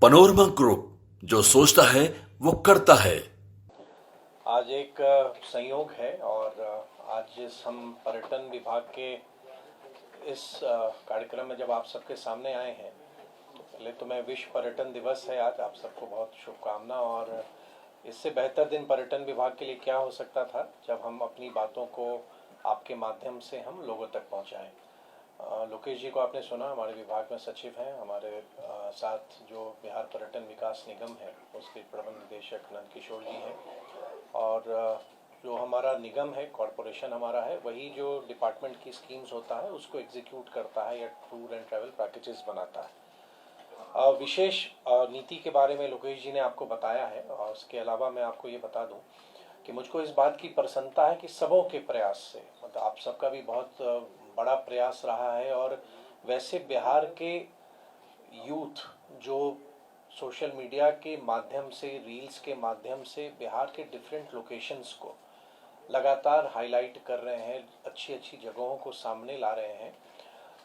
Panorama group, जो सोचता है वो करता है। आज एक संयोग है और आज हम पर्यटन विभाग के इस कार्यक्रम में जब आप सबके सामने आए हैं, तो पहले तो मैं विश्व पर्यटन दिवस है आज, आप सबको बहुत शुभकामना। और इससे बेहतर दिन पर्यटन विभाग के लिए क्या हो सकता था जब हम अपनी बातों को आपके माध्यम से हम लोगों तक पहुंचाएं। लोकेश जी को आपने सुना, हमारे विभाग में सचिव हैं। हमारे साथ जो बिहार पर्यटन विकास निगम है उसके प्रबंध निदेशक नंद किशोर जी हैं। और जो हमारा निगम है, कॉरपोरेशन हमारा है, वही जो डिपार्टमेंट की स्कीम्स होता है उसको एग्जीक्यूट करता है या टूर एंड ट्रैवल पैकेजेस बनाता है। विशेष नीति के बारे में लोकेश जी ने आपको बताया है। और उसके अलावा मैं आपको ये बता दूं कि मुझको इस बात की प्रसन्नता है कि सबों के प्रयास से, मतलब आप सबका भी बहुत बड़ा प्रयास रहा है। और वैसे बिहार के यूथ जो सोशल मीडिया के माध्यम से, रील्स के माध्यम से बिहार के डिफरेंट लोकेशंस को लगातार हाईलाइट कर रहे हैं, अच्छी अच्छी जगहों को सामने ला रहे हैं,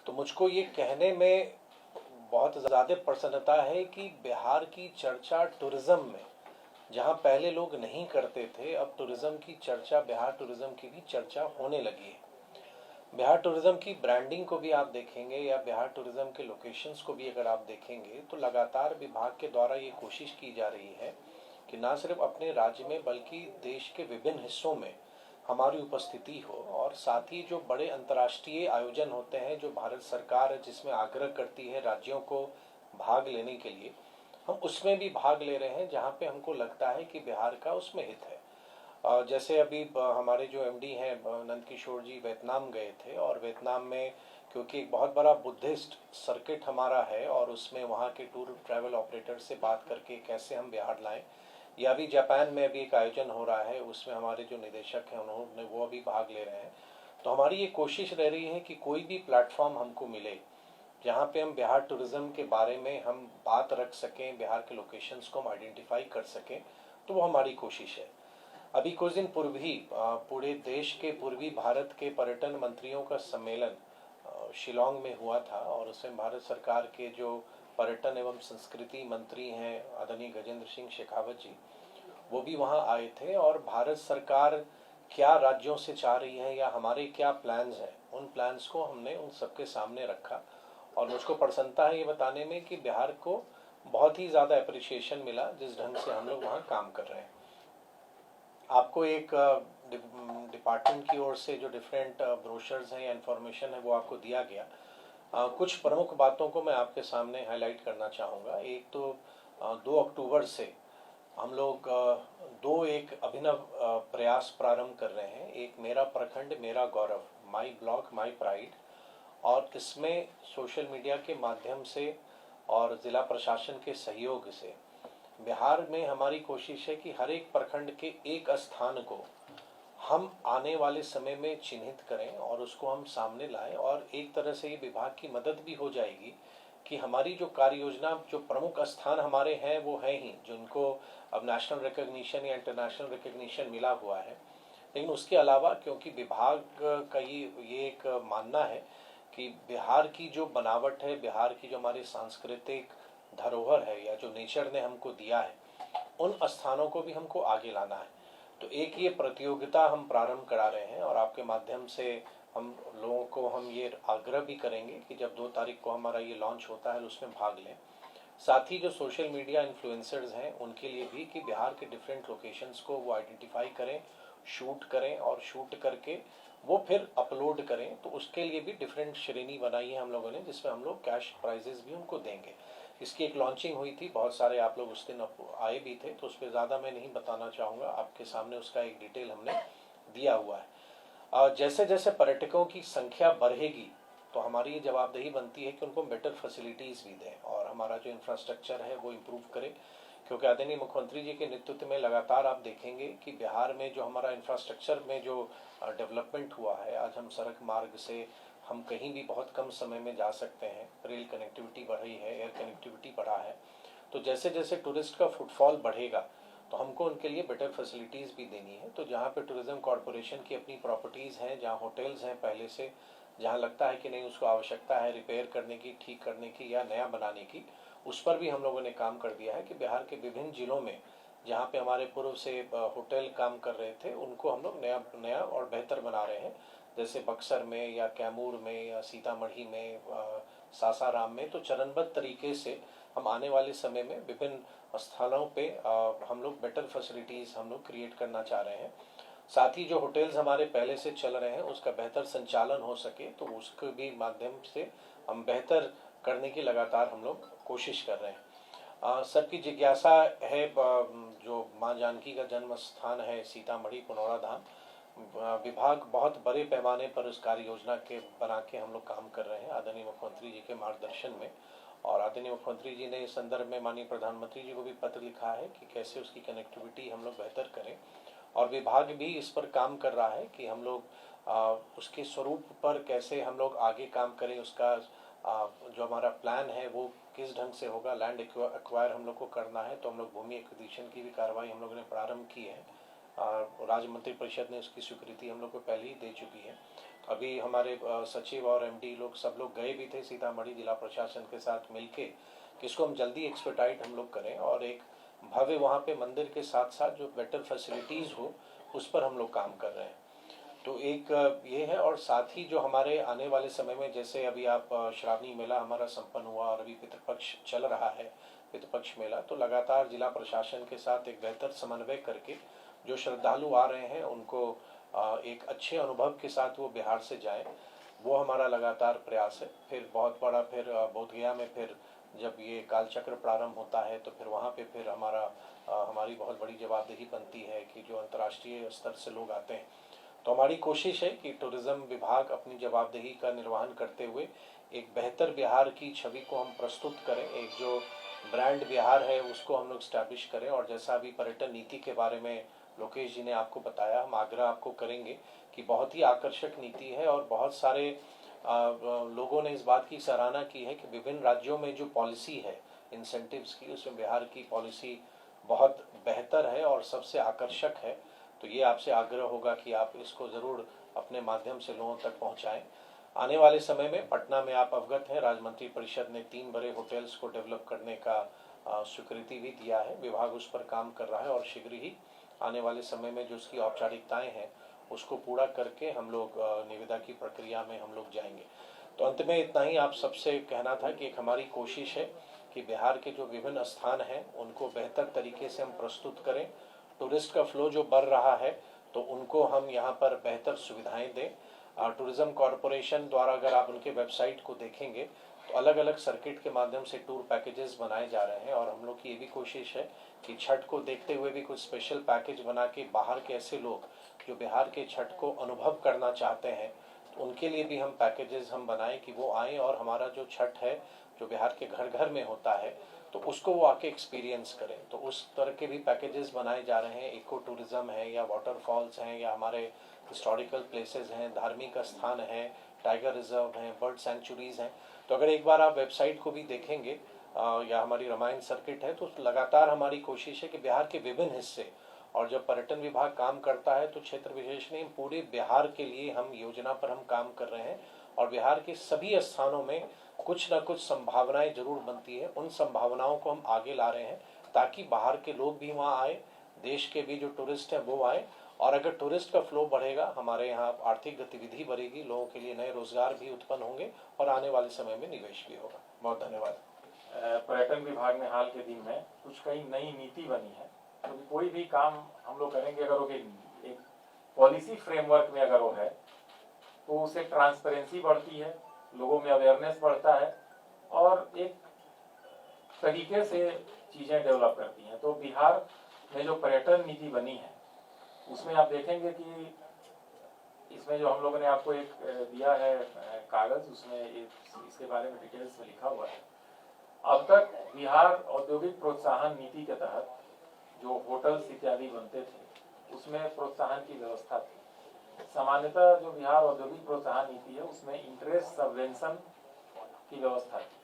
तो मुझको ये कहने में बहुत ज़्यादा प्रसन्नता है कि बिहार की चर्चा टूरिज़्म में, जहाँ पहले लोग नहीं करते थे, अब टूरिज़्म की चर्चा, बिहार टूरिज़्म की भी चर्चा होने लगी है। बिहार टूरिज़्म की ब्रांडिंग को भी आप देखेंगे या बिहार टूरिज़्म के लोकेशंस को भी अगर आप देखेंगे तो लगातार विभाग के द्वारा ये कोशिश की जा रही है कि ना सिर्फ अपने राज्य में बल्कि देश के विभिन्न हिस्सों में हमारी उपस्थिति हो। और साथ ही जो बड़े अंतर्राष्ट्रीय आयोजन होते हैं जो भारत सरकार है जिसमें आग्रह करती है राज्यों को भाग लेने के लिए, हम उसमें भी भाग ले रहे हैं जहाँ पे हमको लगता है कि बिहार का उसमें हित है। जैसे अभी हमारे जो एमडी हैं नंद किशोर जी वियतनाम गए थे, और वियतनाम में क्योंकि एक बहुत बड़ा बुद्धिस्ट सर्किट हमारा है और उसमें वहाँ के टूर ट्रैवल ऑपरेटर से बात करके कैसे हम बिहार लाएं, या अभी जापान में अभी एक आयोजन हो रहा है उसमें हमारे जो निदेशक हैं उन्होंने वो अभी भाग ले रहे हैं। तो हमारी ये कोशिश रह रही है कि कोई भी प्लेटफॉर्म हमको मिले जहाँ पे हम बिहार टूरिज़्म के बारे में हम बात रख सकें, बिहार के लोकेशंस को हम आइडेंटिफाई कर सकें, तो वो हमारी कोशिश है। अभी कुछ दिन पूर्व ही पूरे देश के पूर्वी भारत के पर्यटन मंत्रियों का सम्मेलन शिलोंग में हुआ था, और उसमें भारत सरकार के जो पर्यटन एवं संस्कृति मंत्री हैं आदरणीय गजेंद्र सिंह शेखावत जी, वो भी वहाँ आए थे। और भारत सरकार क्या राज्यों से चाह रही है या हमारे क्या प्लान्स हैं, उन प्लान्स को हमने उन सबके सामने रखा। और मुझको प्रसन्नता है ये बताने में कि बिहार को बहुत ही ज़्यादा अप्रिसिएशन मिला जिस ढंग से हम लोग वहाँ काम कर रहे हैं। आपको एक डिपार्टमेंट की ओर से जो डिफरेंट ब्रोशर्स हैं या इन्फॉर्मेशन है वो आपको दिया गया। कुछ प्रमुख बातों को मैं आपके सामने हाईलाइट करना चाहूँगा। एक तो 2 अक्टूबर से हम लोग एक अभिनव प्रयास प्रारंभ कर रहे हैं। एक मेरा प्रखंड मेरा गौरव, माई ब्लॉक माई प्राइड, और इसमें सोशल मीडिया के माध्यम से और ज़िला प्रशासन के सहयोग से बिहार में हमारी कोशिश है कि हर एक प्रखंड के एक स्थान को हम आने वाले समय में चिन्हित करें और उसको हम सामने लाएं। और एक तरह से ये विभाग की मदद भी हो जाएगी कि हमारी जो कार्य योजना, जो प्रमुख स्थान हमारे हैं वो हैं ही जिनको अब नेशनल रिकग्निशन या इंटरनेशनल रिकग्निशन मिला हुआ है, लेकिन उसके अलावा क्योंकि विभाग का ये एक मानना है कि बिहार की जो बनावट है, बिहार की जो हमारी सांस्कृतिक धरोहर है या जो नेचर ने हमको दिया है, उन स्थानों को भी हमको आगे लाना है। तो एक ये प्रतियोगिता हम प्रारंभ करा रहे हैं और आपके माध्यम से हम लोगों को हम ये आग्रह भी करेंगे कि जब 2 तारीख को हमारा ये लॉन्च होता है उसमें भाग लें। साथ ही जो सोशल मीडिया इन्फ्लुएंसर्स हैं उनके लिए भी कि बिहार के डिफरेंट लोकेशंस को वो आइडेंटिफाई करें, शूट करें और शूट करके वो फिर अपलोड करें। तो उसके लिए भी डिफरेंट श्रेणी बनाई है हम लोगों ने, जिसमें हम लोग कैश प्राइजेस भी उनको देंगे। इसकी एक लॉन्चिंग हुई थी, बहुत सारे आप लोग उस दिन आए भी थे, तो उस पर ज़्यादा मैं नहीं बताना चाहूँगा, आपके सामने उसका एक डिटेल हमने दिया हुआ है। जैसे जैसे पर्यटकों की संख्या बढ़ेगी तो हमारी ये जवाबदेही बनती है कि उनको बेटर फैसिलिटीज़ भी दें और हमारा जो इंफ्रास्ट्रक्चर है वो इम्प्रूव करें। क्योंकि आदरणीय मुख्यमंत्री जी के नेतृत्व में लगातार आप देखेंगे कि बिहार में जो हमारा इंफ्रास्ट्रक्चर में जो डेवलपमेंट हुआ है, आज हम सड़क मार्ग से हम कहीं भी बहुत कम समय में जा सकते हैं, रेल कनेक्टिविटी बढ़ी है, एयर कनेक्टिविटी बढ़ा है। तो जैसे जैसे टूरिस्ट का फुटफॉल बढ़ेगा तो हमको उनके लिए बेटर फैसिलिटीज़ भी देनी है। तो जहाँ पे टूरिज़्म कॉरपोरेशन की अपनी प्रॉपर्टीज़ हैं, जहाँ होटल्स हैं पहले से, जहाँ लगता है कि नहीं उसको आवश्यकता है रिपेयर करने की, ठीक करने की या नया बनाने की, उस पर भी हम लोगों ने काम कर दिया है कि बिहार के विभिन्न जिलों में जहाँ पे हमारे पूर्व से होटल काम कर रहे थे उनको हम लोग नया नया और बेहतर बना रहे हैं। जैसे बक्सर में या कैमूर में या सीतामढ़ी में, सासाराम में, तो चरणबद्ध तरीके से हम आने वाले समय में विभिन्न स्थलों पे हम लोग बेटर फैसिलिटीज़ हम लोग क्रिएट करना चाह रहे हैं। साथ ही जो होटल्स हमारे पहले से चल रहे हैं उसका बेहतर संचालन हो सके तो उसके भी माध्यम से हम बेहतर करने की लगातार हम लोग कोशिश कर रहे हैं। सबकी जिज्ञासा है, जो माँ जानकी का जन्म स्थान है सीतामढ़ी पुनौरा धाम, विभाग बहुत बड़े पैमाने पर उस कार्य योजना के बना के हम लोग काम कर रहे हैं आदरणीय मुख्यमंत्री जी के मार्गदर्शन में। और आदरणीय मुख्यमंत्री जी ने इस संदर्भ में माननीय प्रधानमंत्री जी को भी पत्र लिखा है कि कैसे उसकी कनेक्टिविटी हम लोग बेहतर करें, और विभाग भी इस पर काम कर रहा है कि हम लोग उसके स्वरूप पर कैसे हम लोग आगे काम करें। उसका जो हमारा प्लान है वो किस ढंग से होगा। लैंड एक्वायर हम लोग को करना है तो हम लोग भूमि एक्विजिशन की भी कार्रवाई हम लोगों ने प्रारंभ की है। राज्य मंत्री परिषद ने उसकी स्वीकृति हम लोग को पहले ही दे चुकी है। अभी हमारे सचिव और एमडी लोग सब लोग गए भी थे सीतामढ़ी जिला प्रशासन के साथ मिलके कि इसको हम जल्दी एक्सपर्टाइट हम लोग करें और एक भव्य वहाँ पे मंदिर के साथ साथ जो बेटर फैसिलिटीज़ हो उस पर हम लोग काम कर रहे हैं। तो एक ये है, और साथ ही जो हमारे आने वाले समय में जैसे अभी आप श्रावणी मेला हमारा संपन्न हुआ और अभी पितृपक्ष चल रहा है, पितृपक्ष मेला, तो लगातार जिला प्रशासन के साथ एक बेहतर समन्वय करके जो श्रद्धालु आ रहे हैं उनको एक अच्छे अनुभव के साथ वो बिहार से जाएं, वो हमारा लगातार प्रयास है। फिर बहुत बड़ा फिर बोधगया में फिर जब ये कालचक्र प्रारंभ होता है तो फिर वहाँ पे फिर हमारी बहुत बड़ी जवाबदेही बनती है कि जो अंतर्राष्ट्रीय स्तर से लोग आते हैं, तो हमारी कोशिश है कि टूरिज्म विभाग अपनी जवाबदेही का निर्वहन करते हुए एक बेहतर बिहार की छवि को हम प्रस्तुत करें, एक जो ब्रांड बिहार है उसको हम लोग स्टैब्लिश करें। और जैसा अभी पर्यटन नीति के बारे में लोकेश जी ने आपको बताया, हम आग्रह आपको करेंगे कि बहुत ही आकर्षक नीति है और बहुत सारे लोगों ने इस बात की सराहना की है कि विभिन्न राज्यों में जो पॉलिसी है इंसेंटिव्स की, उसमें बिहार की पॉलिसी बहुत बेहतर है और सबसे आकर्षक है। तो ये आपसे आग्रह होगा कि आप इसको ज़रूर अपने माध्यम से लोगों तक पहुंचाएं। आने वाले समय में पटना में आप अवगत हैं, राज्य मंत्री परिषद ने 3 बड़े होटल्स को डेवलप करने का स्वीकृति भी दिया है। विभाग उस पर काम कर रहा है और शीघ्र ही आने वाले समय में जो उसकी औपचारिकताएं हैं उसको पूरा करके हम लोग निविदा की प्रक्रिया में हम लोग जाएंगे। तो अंत में इतना ही आप सबसे कहना था कि एक हमारी कोशिश है कि बिहार के जो विभिन्न स्थान हैं उनको बेहतर तरीके से हम प्रस्तुत करें। टूरिस्ट का फ्लो जो बढ़ रहा है तो उनको हम यहाँ पर बेहतर सुविधाएं दें। टूरिज्म कॉरपोरेशन द्वारा अगर आप उनके वेबसाइट को देखेंगे तो अलग अलग सर्किट के माध्यम से टूर पैकेजेस बनाए जा रहे हैं, और हम लोग की ये भी कोशिश है कि छठ को देखते हुए भी कुछ स्पेशल पैकेज बना के बाहर के ऐसे लोग जो बिहार के छठ को अनुभव करना चाहते हैं तो उनके लिए भी हम पैकेजेस हम बनाएं कि वो आएँ और हमारा जो छठ है जो बिहार के घर घर में होता है तो उसको वो आके एक्सपीरियंस करें। तो उस तरह के भी पैकेजेस बनाए जा रहे हैं। इको टूरिज्म है या वाटरफॉल्स हैं या हमारे हिस्टोरिकल प्लेसेस हैं, धार्मिक स्थान हैं, टाइगर रिजर्व हैं, बर्ड सेंचुरीज हैं। तो अगर एक बार आप वेबसाइट को भी देखेंगे या हमारी रामायण सर्किट है तो लगातार हमारी कोशिश है कि बिहार के विभिन्न हिस्से, और जब पर्यटन विभाग काम करता है तो क्षेत्र विशेष नहीं पूरे बिहार के लिए हम योजना पर हम काम कर रहे हैं, और बिहार के सभी स्थानों में कुछ ना कुछ संभावनाएं जरूर बनती है। उन संभावनाओं को हम आगे ला रहे हैं ताकि बाहर के लोग भी वहाँ आए, देश के भी जो टूरिस्ट हैं वो आए, और अगर टूरिस्ट का फ्लो बढ़ेगा हमारे यहाँ आर्थिक गतिविधि बढ़ेगी, लोगों के लिए नए रोजगार भी उत्पन्न होंगे और आने वाले समय में निवेश भी होगा। बहुत धन्यवाद। पर्यटन विभाग में हाल के दिन में कुछ कई नई नीति बनी है, क्योंकि तो कोई भी काम हम लोग करेंगे अगर वो एक पॉलिसी फ्रेमवर्क में अगर वो है तो उससे ट्रांसपेरेंसी बढ़ती है, लोगों में अवेयरनेस बढ़ता है और एक तरीके से चीजें डेवलप करती हैं। तो बिहार में जो पर्यटन नीति बनी है उसमें आप देखेंगे कि इसमें जो हम लोगों ने आपको एक दिया है कागज, उसमें इसके बारे में डिटेल्स में लिखा हुआ है। अब तक बिहार औद्योगिक प्रोत्साहन नीति के तहत जो होटल्स इत्यादि बनते थे उसमें प्रोत्साहन की व्यवस्था थी। सामान्यतः जो बिहार औद्योगिक प्रोत्साहन नीति है उसमें इंटरेस्ट सबवेंशन की व्यवस्था थी,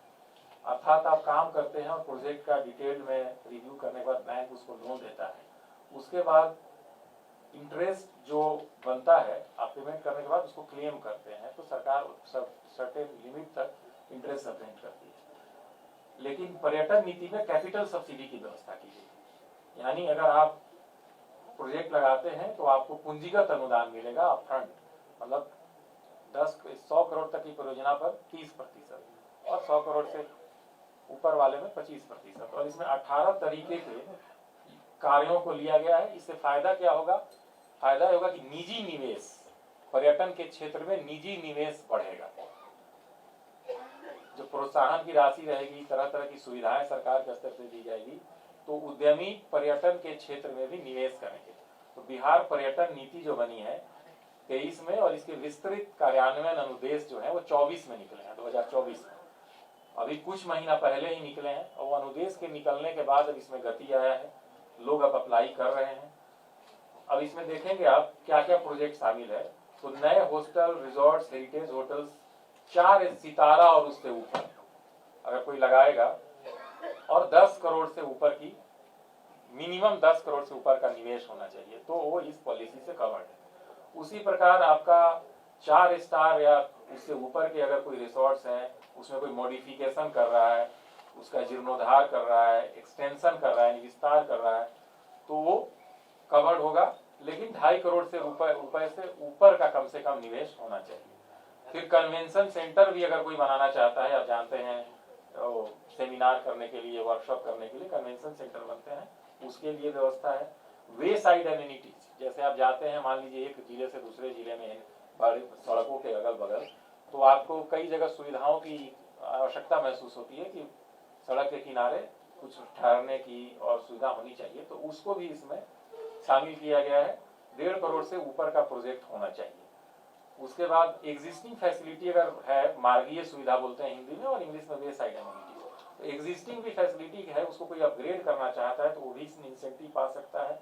अर्थात आप काम करते हैं और प्रोजेक्ट का डिटेल में रिव्यू करने के बाद बैंक उसको लोन देता है, उसके बाद इंटरेस्ट जो बनता है आप पेमेंट करने के बाद उसको क्लेम करते हैं तो सरकार सर्टेन लिमिट तक इंटरेस्ट सबटेंड करती है। लेकिन पर्यटन नीति में कैपिटल सब्सिडी की व्यवस्था की गई, यानी अगर आप प्रोजेक्ट लगाते हैं तो आपको पूंजीगत अनुदान मिलेगा अपफ्रंट, मतलब 100 करोड़ तक की परियोजना पर 30% और 100 करोड़ से ऊपर वाले में 25%। और इसमें 18 तरीके के कार्यों को लिया गया है। इससे फायदा क्या होगा? फायदा होगा कि निजी निवेश, पर्यटन के क्षेत्र में निजी निवेश बढ़ेगा, जो प्रोत्साहन की राशि रहेगी, तरह तरह की सुविधाएं सरकार के स्तर से दी जाएगी, तो उद्यमी पर्यटन के क्षेत्र में भी निवेश करेंगे। तो बिहार पर्यटन नीति जो बनी है 23 में और इसके विस्तृत कार्यान्वयन अनुदेश जो है वो 24 में निकले हैं, 2024 में, अभी कुछ महीना पहले ही निकले हैं। और वो अनुदेश के निकलने के बाद अब इसमें गति आया है, लोग अब अप्लाई कर रहे हैं। अब इसमें देखेंगे आप क्या क्या प्रोजेक्ट शामिल है। तो नए हॉस्टल, रिजॉर्ट्स, हेरिटेज होटल्स 4 सितारा और उससे ऊपर अगर कोई लगाएगा और 10 करोड़ से ऊपर की, मिनिमम 10 करोड़ से ऊपर का निवेश होना चाहिए, तो वो इस पॉलिसी से कवर्ड है। उसी प्रकार आपका 4 स्टार या उससे ऊपर के अगर कोई रिसोर्ट्स हैं, उसमें कोई मॉडिफिकेशन कर रहा है, उसका जीर्णोद्धार कर रहा है, एक्सटेंशन कर रहा है, विस्तार कर रहा है, तो वो कवर्ड होगा। लेकिन 2.5 करोड़ से रुपए से ऊपर का कम से कम निवेश होना चाहिए। फिर कन्वेंशन सेंटर भी अगर कोई बनाना चाहता है, आप जानते हैं सेमिनार करने के लिए, वर्कशॉप करने के लिए कन्वेंशन सेंटर बनते हैं, उसके लिए व्यवस्था है। वे साइड एमिनिटीज, जैसे आप जाते हैं मान लीजिए एक जिले से दूसरे जिले में बड़ी सड़कों के अगल बगल, तो आपको कई जगह सुविधाओं की आवश्यकता महसूस होती है कि सड़क के किनारे कुछ ठहरने की और सुविधा होनी चाहिए, तो उसको भी इसमें शामिल किया गया है। 1.5 करोड़ से ऊपर का प्रोजेक्ट होना चाहिए। उसके बाद एग्जिस्टिंग फैसिलिटी अगर है, मार्गीय सुविधा बोलते हैं हिंदी में और इंग्लिश में वे साइड एमिनिटीज, तो एग्जिस्टिंग भी फैसिलिटी है, उसको कोई अपग्रेड करना चाहता है तो वो भी इसमें इंसेंटिव पा सकता है।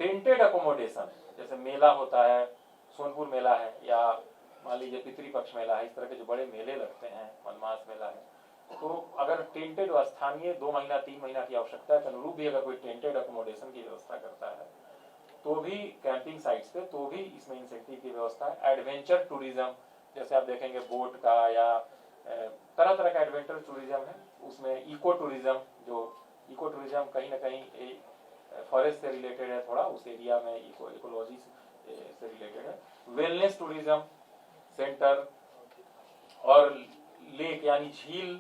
टेंटेड अकोमोडेशन, जैसे मेला होता है, सोनपुर मेला है या मान लीजिए पितृपक्ष मेला है, इस तरह के जो बड़े मेले लगते हैं, मनमास मेला है, तो अगर टेंटेड व स्थानीय 2 महीना 3 महीना की आवश्यकता है के अनुरूप भी अगर कोई टेंटेड अकोमोडेशन की व्यवस्था करता है तो भी कैंपिंग साइट्स पे, तो भी इसमें इंसेंटिव की व्यवस्था है। एडवेंचर टूरिज्म, जैसे आप देखेंगे बोट का या तरह तरह का एडवेंचर टूरिज्म है, उसमें इको टूरिज्म, जो इको टूरिज्म कहीं ना कहीं फॉरेस्ट से रिलेटेड है, थोड़ा उस एरिया में इकोलॉजी से रिलेटेड है। वेलनेस टूरिज्म सेंटर और लेक यानी झील,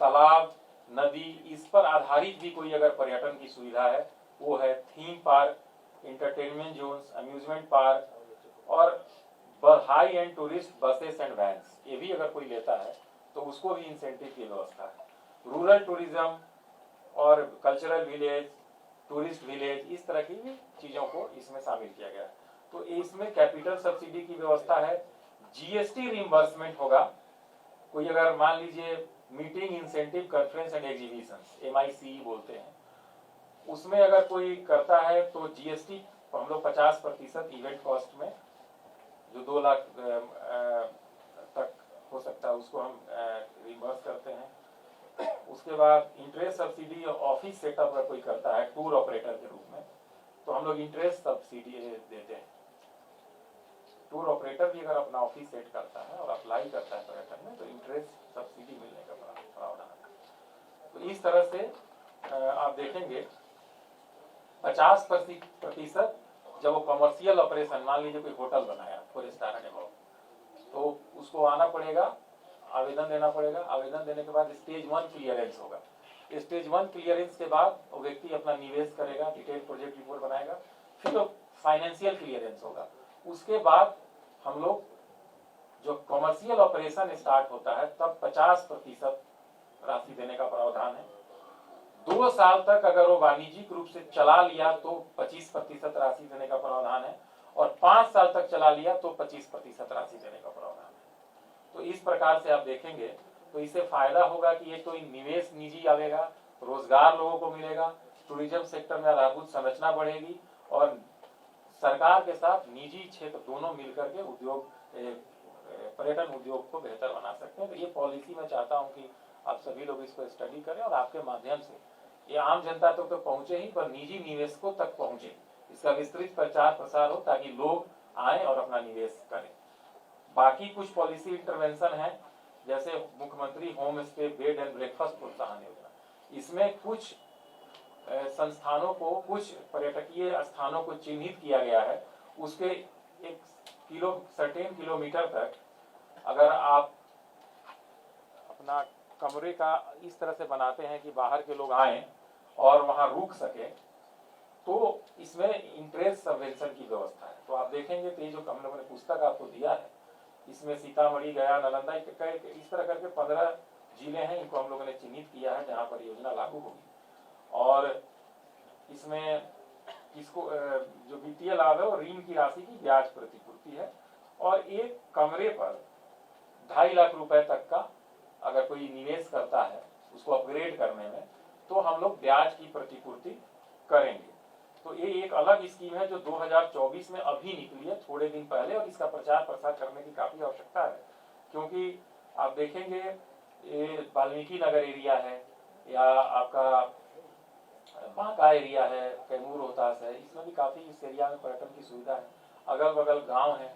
तालाब, नदी, इस पर आधारित भी कोई अगर पर्यटन की सुविधा है वो है। Theme park, entertainment zones, amusement park और high end tourist buses and vans, ये भी अगर कोई लेता है तो उसको भी इंसेंटिव की व्यवस्था है। रूरल टूरिज्म और कल्चरल विलेज, टूरिस्ट विलेज, इस तरह की भी चीजों को इसमें शामिल किया गया है। तो इसमें कैपिटल सब्सिडी की व्यवस्था है। जीएसटी रिइंबर्समेंट होगा। कोई अगर मान लीजिए meeting, incentive, conference and exhibitions, MICE बोलते हैं, उसमें अगर कोई करता है तो जीएसटी हम लोग 50% इवेंट कॉस्ट में, जो 2 लाख तक हो सकता है, उसको हम रिइंबर्स करते हैं। उसके बाद इंटरेस्ट सब्सिडी ऑफिस सेटअप अगर कोई करता है टूर ऑपरेटर के रूप में, तो हम लोग इंटरेस्ट सब्सिडी देते हैं। टूर ऑपरेटर भी अगर अपना ऑफिस सेट करता है और अप्लाई करता है पर्यटन में, तो इंटरेस्ट सब्सिडी मिलने का प्रावधान है। तो इस तरह से आप देखेंगे 50% जब वो कमर्शियल ऑपरेशन, मान लीजिए कोई होटल बनाया 4 स्टार एंड अबव, तो उसको आना पड़ेगा, आवेदन देना पड़ेगा। आवेदन देने के बाद स्टेज 1 क्लियरेंस होगा। स्टेज 1 क्लियरेंस के बाद वो व्यक्ति अपना निवेश करेगा, डिटेल प्रोजेक्ट रिपोर्ट बनाएगा, फिर फाइनेंशियल क्लियरेंस होगा। उसके बाद हम लोग जो कमर्शियल ऑपरेशन स्टार्ट होता है तब 50% राशि देने का प्रावधान है। 2 साल तक अगर वो वाणिज्यिक रूप से चला लिया तो 25% राशि देने का प्रावधान है, और 5 साल तक चला लिया तो 25% राशि देने का प्रावधान है। तो इस प्रकार से आप देखेंगे तो इससे फायदा होगा कि एक तो निवेश निजी आवेगा, रोजगार लोगों को मिलेगा, टूरिज्म सेक्टर में आधारभूत संरचना बढ़ेगी और सरकार के साथ निजी क्षेत्र दोनों मिलकर के उद्योग, पर्यटन उद्योग को बेहतर बना सकते हैं। तो ये पॉलिसी मैं चाहता हूं कि आप सभी लोग इसको स्टडी करें और आपके माध्यम से ये आम जनता तक तो पहुंचे ही, पर निजी निवेशकों तक पहुंचे, इसका विस्तृत प्रचार प्रसार हो ताकि लोग आए और अपना निवेश करें। बाकी कुछ पॉलिसी इंटरवेंशन है, जैसे मुख्यमंत्री home stay bed and breakfast प्रोत्साहन योजना, इसमें कुछ संस्थानों को, कुछ पर्यटकीय स्थानों को चिन्हित किया गया है। उसके एक सर्टेन किलोमीटर तक अगर आप अपना कमरे का इस तरह से बनाते हैं कि बाहर के लोग आए और वहां रुक सके, तो इसमें इंटरेस्ट सबवेंशन की व्यवस्था है। तो आप देखेंगे तो ये जो हम लोगों ने पुस्तक आपको दिया है, इसमें सीतामढ़ी, गया, नालंदा, इस तरह करके 15 जिले हैं, इनको हम लोगों ने चिन्हित किया है जहां पर योजना लागू होगी। और इसमें इसको जो वित्तीय लाभ है वो ऋण की राशि की ब्याज प्रतिपूर्ति है, और एक कमरे पर 2.5 लाख रुपए तक का अगर कोई निवेश करता है उसको अपग्रेड करने में, तो हम लोग ब्याज की प्रतिपूर्ति करेंगे। तो ये एक अलग स्कीम है जो 2024 में अभी निकली है, थोड़े दिन पहले, और इसका प्रचार प्रसार करने की काफी आवश्यकता है, क्योंकि आप देखेंगे ये वाल्मीकि नगर एरिया है या आपका बांका एरिया है, कैमूर रोहतास है, इसमें भी काफी इस एरिया में पर्यटन की सुविधा है। अगल बगल गांव है,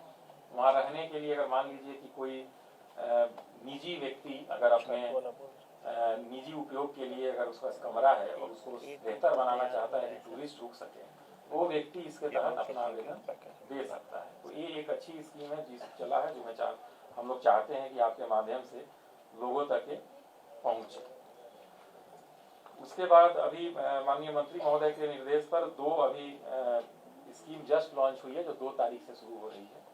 वहां रहने के लिए अगर मान लीजिए कि कोई निजी व्यक्ति अगर अपने निजी उपयोग के लिए अगर उसका कमरा है और उसको बेहतर बनाना चाहता है कि टूरिस्ट रुक सके, वो व्यक्ति इसके तहत अपना आवेदन दे सकता है। तो ये एक अच्छी स्कीम है जिस चला है, जो हम लोग चाहते हैं कि आपके माध्यम से लोगों तक पहुंचे। उसके बाद अभी माननीय मंत्री महोदय के निर्देश पर 2 अभी स्कीम जस्ट लॉन्च हुई है, जो 2 तारीख से शुरू हो रही है।